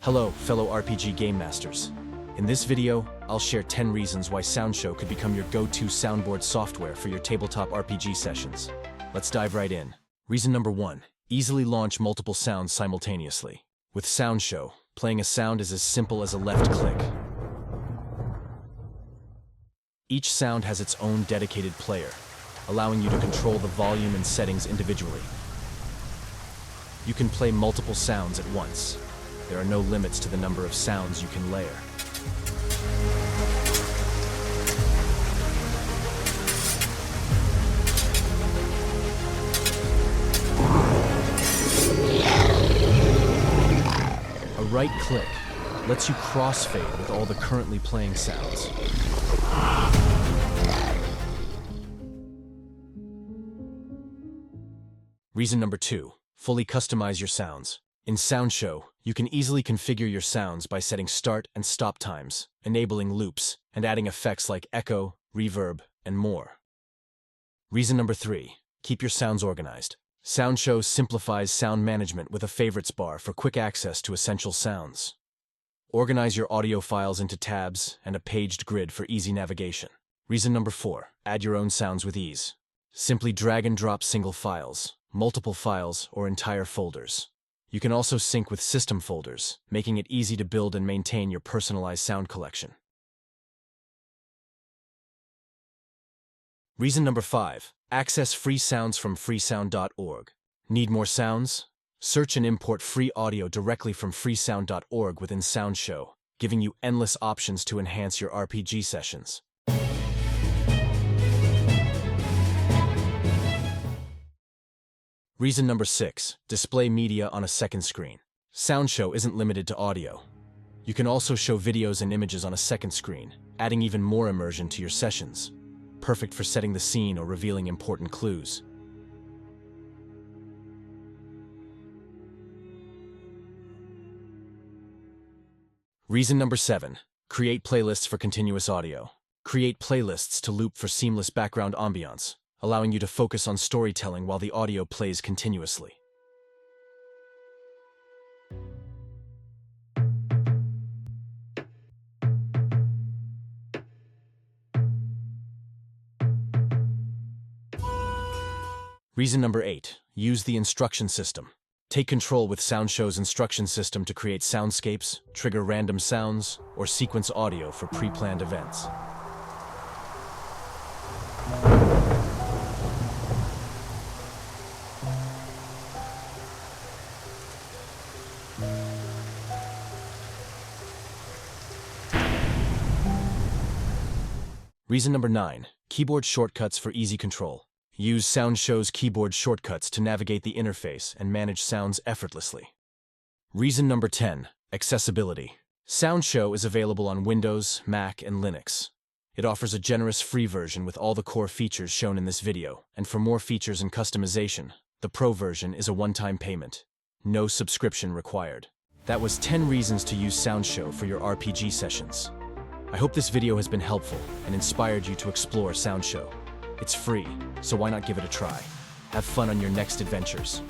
Hello, fellow RPG Game Masters. In this video, I'll share 10 reasons why Soundshow could become your go-to soundboard software for your tabletop RPG sessions. Let's dive right in. Reason number 1. Easily launch multiple sounds simultaneously. With Soundshow, playing a sound is as simple as a left click. Each sound has its own dedicated player, allowing you to control the volume and settings individually. You can play multiple sounds at once. There are no limits to the number of sounds you can layer. A right click lets you crossfade with all the currently playing sounds. Reason number 2. Fully customize your sounds. In Soundshow, you can easily configure your sounds by setting start and stop times, enabling loops, and adding effects like echo, reverb, and more. Reason number 3. Keep your sounds organized. Soundshow simplifies sound management with a favorites bar for quick access to essential sounds. Organize your audio files into tabs and a paged grid for easy navigation. Reason number 4. Add your own sounds with ease. Simply drag and drop single files, multiple files, or entire folders. You can also sync with system folders, making it easy to build and maintain your personalized sound collection. Reason number 5. Access free sounds from freesound.org. Need more sounds? Search and import free audio directly from freesound.org within Soundshow, giving you endless options to enhance your RPG sessions. Reason number 6. Display media on a second screen. Soundshow isn't limited to audio. You can also show videos and images on a second screen, adding even more immersion to your sessions. Perfect for setting the scene or revealing important clues. Reason number 7. Create playlists for continuous audio. Create playlists to loop for seamless background ambiance, allowing you to focus on storytelling while the audio plays continuously. Reason number 8. Use the instruction system. Take control with Soundshow's instruction system to create soundscapes, trigger random sounds, or sequence audio for pre-planned events. Reason number 9. Keyboard shortcuts for easy control. Use Soundshow's keyboard shortcuts to navigate the interface and manage sounds effortlessly. Reason number 10. Accessibility. Soundshow is available on Windows, Mac, and Linux. It offers a generous free version with all the core features shown in this video, and for more features and customization, the Pro version is a one-time payment. No subscription required. That was 10 reasons to use Soundshow for your RPG sessions. I hope this video has been helpful and inspired you to explore Soundshow. It's free, so why not give it a try? Have fun on your next adventures.